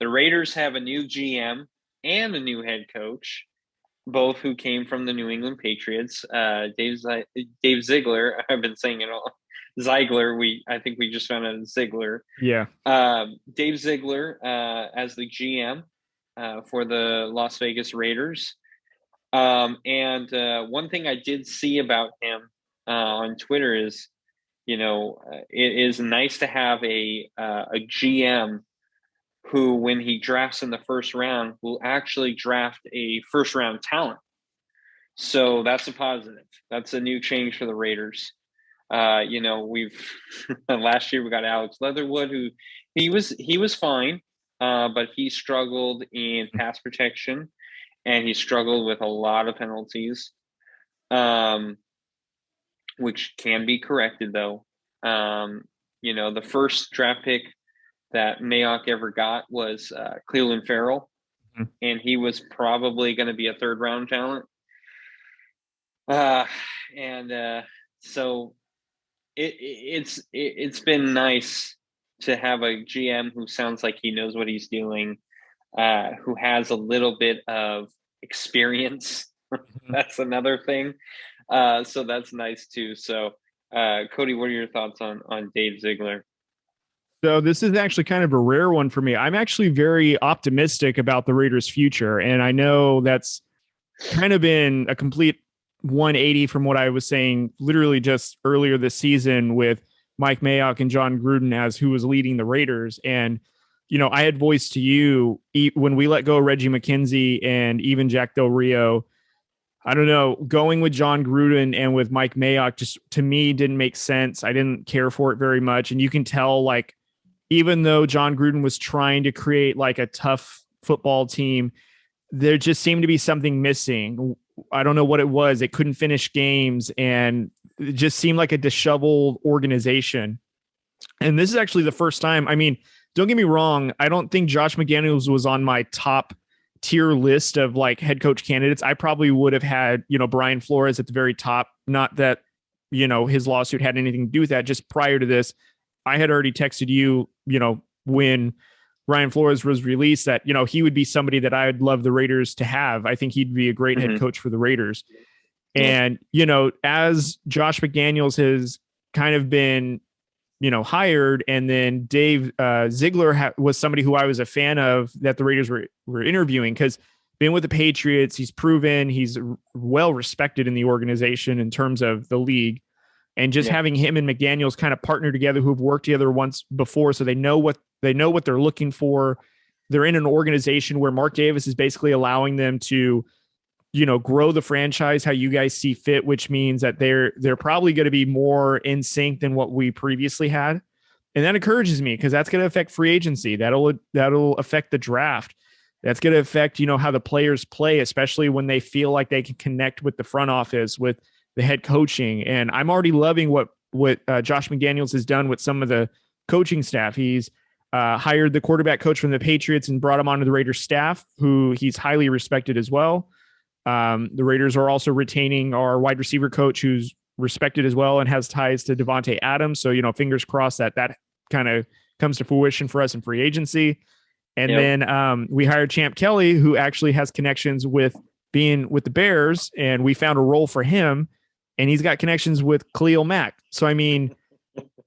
The Raiders have a new GM and a new head coach, both who came from the New England Patriots. Dave Ziegler. I've been saying it all. Ziegler. I think we just found out Ziegler. Yeah. Dave Ziegler as the GM for the Las Vegas Raiders. And one thing I did see about him on Twitter is, it is nice to have a GM who, when he drafts in the first round, will actually draft a first round talent. So that's a positive. That's a new change for the Raiders. We've last year we got Alex Leatherwood, who he was fine, but he struggled in pass protection, and he struggled with a lot of penalties, which can be corrected though. The first draft pick that Mayock ever got was Cleveland Farrell, and he was probably going to be a third round talent. So it's been nice to have a GM who sounds like he knows what he's doing, who has a little bit of experience. That's another thing. So that's nice too. So, Cody, what are your thoughts on Dave Ziegler? So this is actually kind of a rare one for me. I'm actually very optimistic about the Raiders' future, and I know that's kind of been a complete 180 from what I was saying literally just earlier this season with Mike Mayock and John Gruden as who was leading the Raiders. And, I had voiced to you when we let go of Reggie McKenzie and even Jack Del Rio. I don't know, going with John Gruden and with Mike Mayock just to me didn't make sense. I didn't care for it very much. And you can tell, like, even though John Gruden was trying to create like a tough football team, there just seemed to be something missing. I don't know what it was. It couldn't finish games, and it just seemed like a disheveled organization. And this is actually the first time. I mean, don't get me wrong. I don't think Josh McDaniels was on my top tier list of like head coach candidates. I probably would have had, Brian Flores at the very top. Not that, his lawsuit had anything to do with that. Just prior to this, I had already texted you, when Brian Flores was released that, he would be somebody that I'd love the Raiders to have. I think he'd be a great head coach for the Raiders. Yeah. And, as Josh McDaniels has kind of been, hired, and then Dave Ziegler was somebody who I was a fan of that the Raiders were interviewing, because being with the Patriots, he's proven he's well respected in the organization in terms of the league. And just having him and McDaniels kind of partner together, who've worked together once before, so they know what they're looking for. They're in an organization where Mark Davis is basically allowing them to, grow the franchise how you guys see fit, which means that they're probably going to be more in sync than what we previously had. And that encourages me, because that's going to affect free agency. That'll affect the draft. That's going to affect, how the players play, especially when they feel like they can connect with the front office, with the head coaching. And I'm already loving what Josh McDaniels has done with some of the coaching staff. He's hired the quarterback coach from the Patriots and brought him onto the Raiders staff, who he's highly respected as well. The Raiders are also retaining our wide receiver coach, who's respected as well and has ties to Devontae Adams. So, fingers crossed that kind of comes to fruition for us in free agency. And then we hired Champ Kelly, who actually has connections with being with the Bears, and we found a role for him, and he's got connections with Khalil Mack. So, I mean,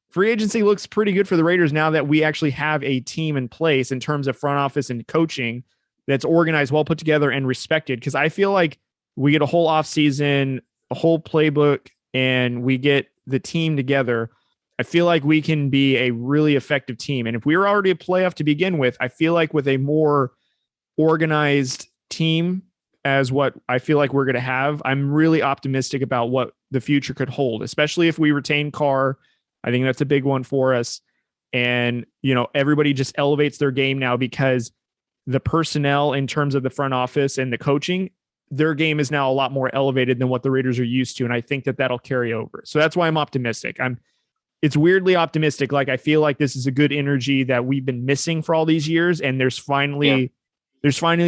free agency looks pretty good for the Raiders now that we actually have a team in place in terms of front office and coaching that's organized, well put together, and respected. Because I feel like we get a whole offseason, a whole playbook, and we get the team together. I feel like we can be a really effective team. And if we were already a playoff to begin with, I feel like with a more organized team, as what I feel like we're going to have, I'm really optimistic about what the future could hold, especially if we retain Carr. I think that's a big one for us. And, everybody just elevates their game now, because the personnel in terms of the front office and the coaching, their game is now a lot more elevated than what the Raiders are used to. And I think that that'll carry over. So that's why I'm optimistic. It's weirdly optimistic. Like, I feel like this is a good energy that we've been missing for all these years. And there's finally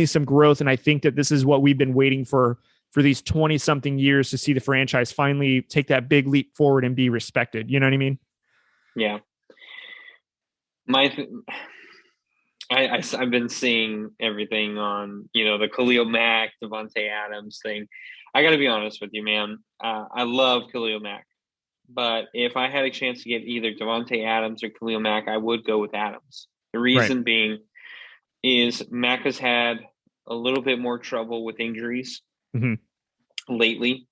some growth. And I think that this is what we've been waiting for these 20 something years, to see the franchise finally take that big leap forward and be respected. You know what I mean? Yeah. I've been seeing everything on, the Khalil Mack, Devontae Adams thing. I got to be honest with you, man. I love Khalil Mack, but if I had a chance to get either Devontae Adams or Khalil Mack, I would go with Adams. The Right. reason being is Mack has had a little bit more trouble with injuries Mm-hmm. lately.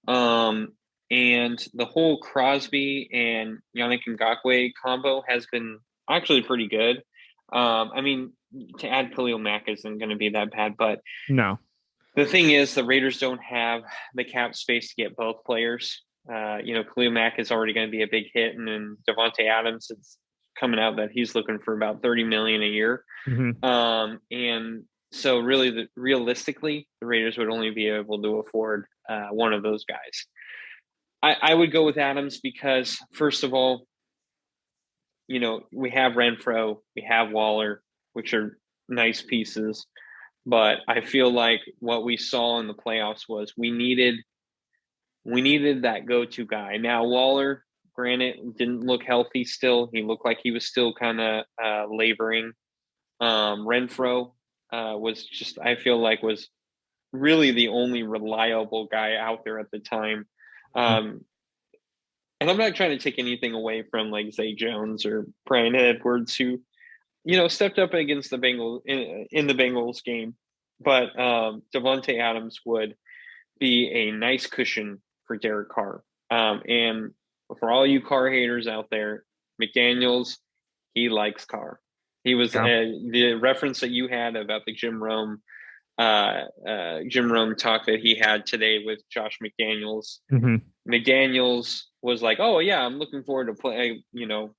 And the whole Crosby and Yannick Ngakoue combo has been actually pretty good. I mean, to add Khalil Mack isn't going to be that bad, but No. the thing is, the Raiders don't have the cap space to get both players. Khalil Mack is already going to be a big hit, and then Devontae Adams, it's coming out that he's looking for about $30 million a year. Mm-hmm. And so, really, realistically, the Raiders would only be able to afford one of those guys. I would go with Adams because, first of all, we have Renfro, we have Waller, which are nice pieces. But I feel like what we saw in the playoffs was we needed that go-to guy. Now Waller, granted, didn't look healthy still. He looked like he was still kind of laboring. Renfro was just, I feel like, was really the only reliable guy out there at the time. And I'm not trying to take anything away from like Zay Jones or Brian Edwards, who stepped up against the Bengals in the Bengals game. But Devontae Adams would be a nice cushion for Derek Carr. And for all you Carr haters out there, McDaniels, he likes Carr. He was the reference that you had about the Jim Rome talk that he had today with Josh McDaniels. Mm-hmm. McDaniels was like, "Oh yeah, I'm looking forward to play,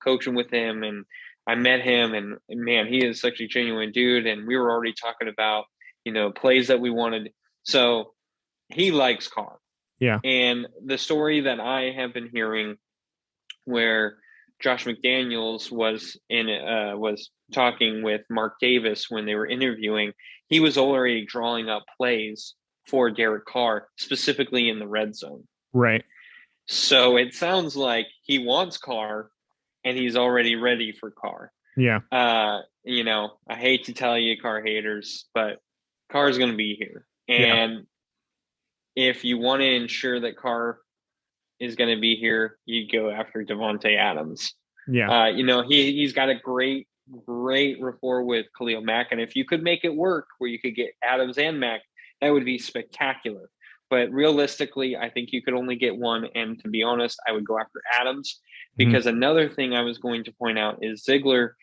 coaching with him." And I met him, and man, he is such a genuine dude. And we were already talking about, plays that we wanted. So he likes Carr. Yeah. And the story that I have been hearing, where Josh McDaniels was talking with Mark Davis when they were interviewing, he was already drawing up plays for Derek Carr, specifically in the red zone. Right. So it sounds like he wants Carr, and he's already ready for Carr. Yeah. I hate to tell you, Carr haters, but Carr's going to be here. And if you want to ensure that Carr is going to be here, you go after Devontae Adams. Yeah. He's got a great rapport with Khalil Mack. And if you could make it work where you could get Adams and Mack, that would be spectacular. But realistically, I think you could only get one. And to be honest, I would go after Adams, because another thing I was going to point out is Ziegler,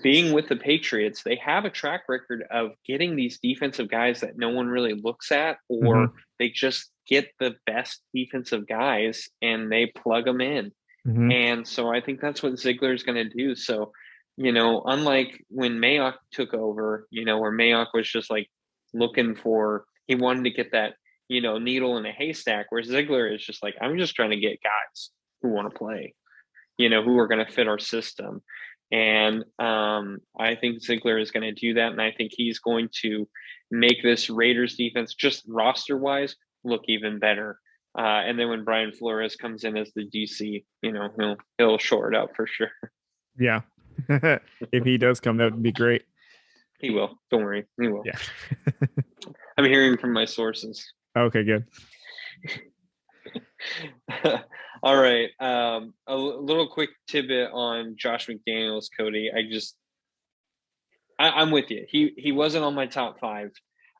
being with the Patriots, they have a track record of getting these defensive guys that no one really looks at, or they just get the best defensive guys and they plug them in. And so I think that's what Ziegler is going to do. So, unlike when Mayock took over, where Mayock was just like he wanted to get that, needle in a haystack, where Ziegler is just like, I'm just trying to get guys who want to play, who are going to fit our system. And I think Ziegler is going to do that. And I think he's going to make this Raiders defense, just roster wise, look even better. And then when Brian Flores comes in as the DC, he'll shore it up for sure. Yeah. If he does come, that would be great. He will. Don't worry. He will. Yeah. I'm hearing from my sources. Okay, good. All right. A little quick tidbit on Josh McDaniels, Cody. I'm with you. He wasn't on my top 5.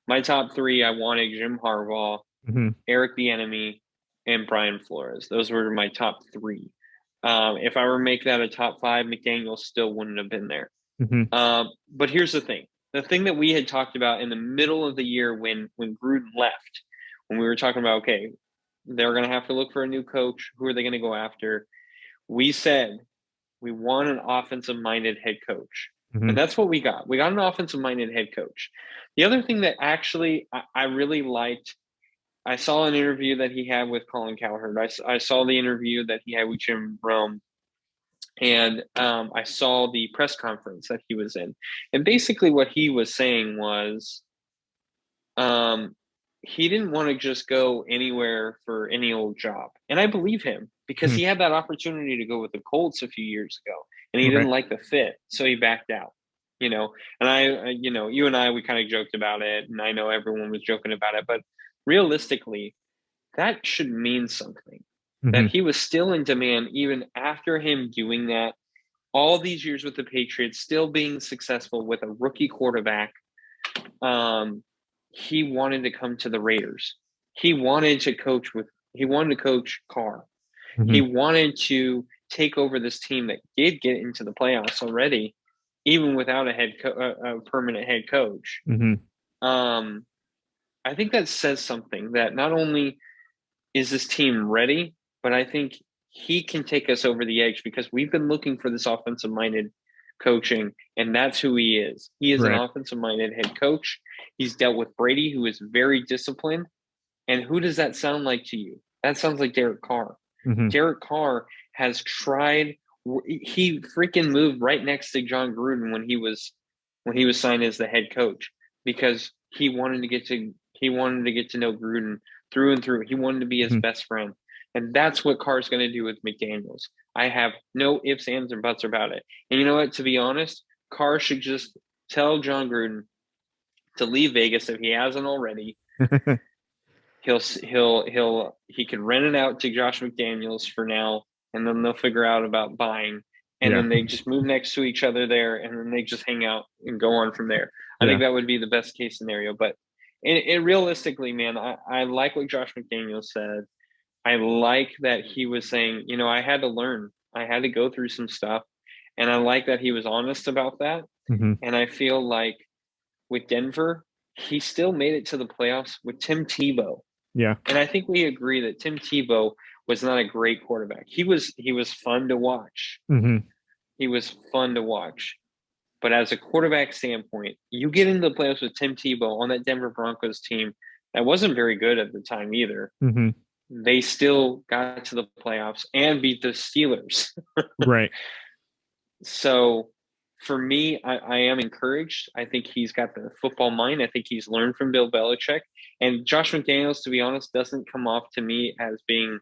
My top 3, I wanted Jim Harbaugh, Eric Bieniemy, and Brian Flores. Those were my top 3. If I were to make that a top 5, McDaniels still wouldn't have been there. But here's the thing. The thing that we had talked about in the middle of the year when Gruden left, when we were talking about, okay, they're going to have to look for a new coach. Who are they going to go after? We said we want an offensive-minded head coach. And that's what we got. We got an offensive-minded head coach. The other thing that actually I really liked, I saw an interview that he had with Colin Cowherd. I saw the interview that he had with Jim Rome. And I saw the press conference that he was in. And basically what he was saying was he didn't want to just go anywhere for any old job. And I believe him, because he had that opportunity to go with the Colts a few years ago, and he didn't like the fit, so he backed out. And you and I, we kind of joked about it, and I know everyone was joking about it, but realistically, that should mean something, that he was still in demand even after him doing that all these years with the Patriots, still being successful with a rookie quarterback. He wanted to come to the Raiders. He wanted to coach Carr. He wanted to take over this team that did get into the playoffs already, even without a permanent head coach. I think that says something, that not only is this team ready, but I think he can take us over the edge, because we've been looking for this offensive-minded coaching, and that's who he is. He is an offensive-minded head coach. He's dealt with Brady, who is very disciplined. And who does that sound like to you? That sounds like Derek Carr. Derek Carr has tried. He freaking moved right next to John Gruden when he was signed as the head coach, because he wanted to get to know Gruden through and through. He wanted to be his best friend. And that's what Carr's going to do with McDaniels. I have no ifs, ands, or buts about it. And you know what? To be honest, Carr should just tell John Gruden to leave Vegas if he hasn't already. He can rent it out to Josh McDaniels for now, and then they'll figure out about buying. And then they just move next to each other there, and then they just hang out and go on from there. I think that would be the best case scenario. But it realistically, man, I like what Josh McDaniels said. I like that he was saying, I had to learn. I had to go through some stuff. And I like that he was honest about that. And I feel like with Denver, he still made it to the playoffs with Tim Tebow. Yeah. And I think we agree that Tim Tebow was not a great quarterback. He was fun to watch. He was fun to watch. But as a quarterback standpoint, you get into the playoffs with Tim Tebow on that Denver Broncos team that wasn't very good at the time either. They still got to the playoffs and beat the Steelers. Right. So for me, I am encouraged. I think he's got the football mind. I think he's learned from Bill Belichick. And Josh McDaniels, to be honest, doesn't come off to me as being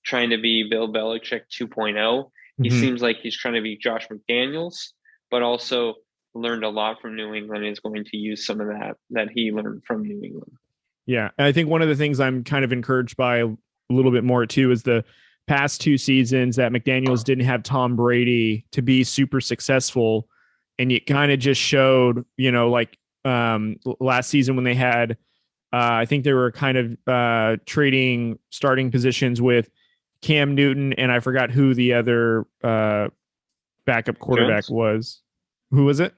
trying to be Bill Belichick 2.0. He seems like he's trying to be Josh McDaniels, but also learned a lot from New England and is going to use some of that he learned from New England. Yeah. And I think one of the things I'm kind of encouraged by a little bit more too is the past two seasons that McDaniels didn't have Tom Brady to be super successful. And it kind of just showed, last season when they had, I think they were kind of trading starting positions with Cam Newton, and I forgot who the other backup quarterback was. Who was it?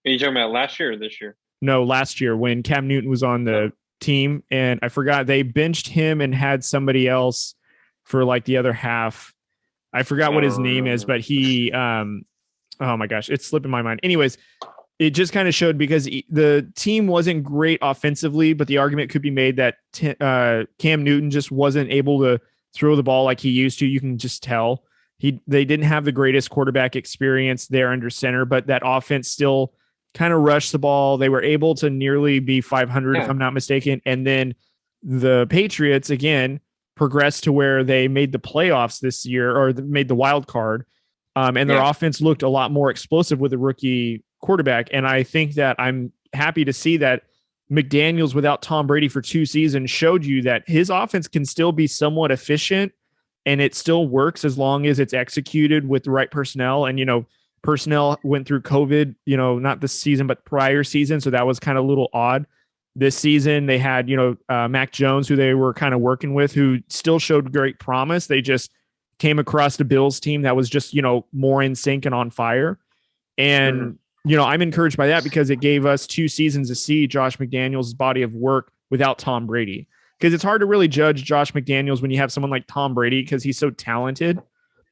Are you talking about last year or this year? No, last year when Cam Newton was on the team, and I forgot they benched him and had somebody else for like the other half. I forgot what his name is, but he, oh my gosh, it's slipping my mind. Anyways, it just kind of showed because the team wasn't great offensively, but the argument could be made that Cam Newton just wasn't able to throw the ball like he used to. You can just tell they didn't have the greatest quarterback experience there under center, but that offense still kind of rushed the ball. They were able to nearly be 500, if I'm not mistaken. And then the Patriots, again, progressed to where they made the playoffs this year, or made the wild card. And their offense looked a lot more explosive with a rookie quarterback. And I think that I'm happy to see that McDaniels, without Tom Brady for 2 seasons, showed you that his offense can still be somewhat efficient and it still works as long as it's executed with the right personnel. And, personnel went through COVID, not this season, but prior season. So that was kind of a little odd. This season, they had, Mac Jones, who they were kind of working with, who still showed great promise. They just came across the Bills team that was just, more in sync and on fire. And, I'm encouraged by that because it gave us 2 seasons to see Josh McDaniels' body of work without Tom Brady. Because it's hard to really judge Josh McDaniels when you have someone like Tom Brady because he's so talented.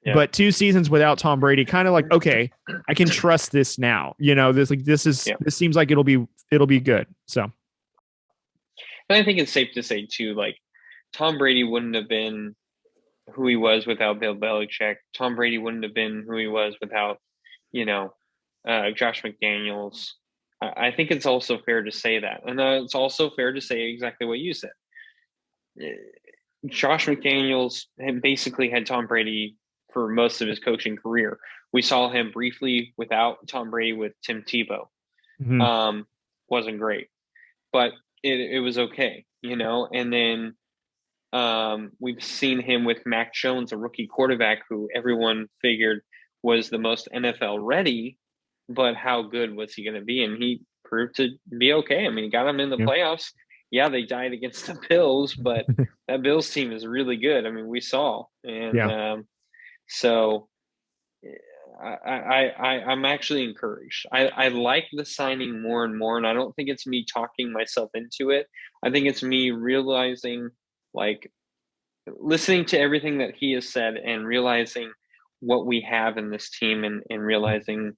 Yeah. But 2 seasons without Tom Brady, kind of like, okay, I can trust this now. This seems like it'll be good. So, and I think it's safe to say too, like Tom Brady wouldn't have been who he was without Bill Belichick. Tom Brady wouldn't have been who he was without, Josh McDaniels. I think it's also fair to say that, and it's also fair to say exactly what you said. Josh McDaniels basically had Tom Brady for most of his coaching career. We saw him briefly without Tom Brady with Tim Tebow. Mhm. Wasn't great, but it was okay, and then we've seen him with Mac Jones, a rookie quarterback who everyone figured was the most NFL ready, but how good was he going to be? And he proved to be okay. I mean, he got them in the Yeah. playoffs. Yeah, they died against the Bills, but that Bills team is really good. I mean, we saw, and Yeah. so I'm actually encouraged. I like the signing more and more, and I don't think it's me talking myself into it. I think it's me realizing, like, listening to everything that he has said and realizing what we have in this team, and realizing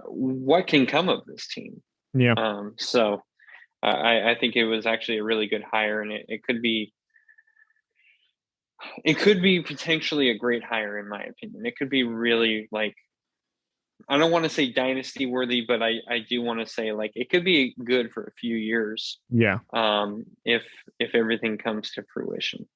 what can come of this team. Yeah. So I think it was actually a really good hire, and it could be potentially a great hire in my opinion. It could be really, like, I don't want to say dynasty worthy, but I do want to say, like, it could be good for a few years. Yeah. If everything comes to fruition.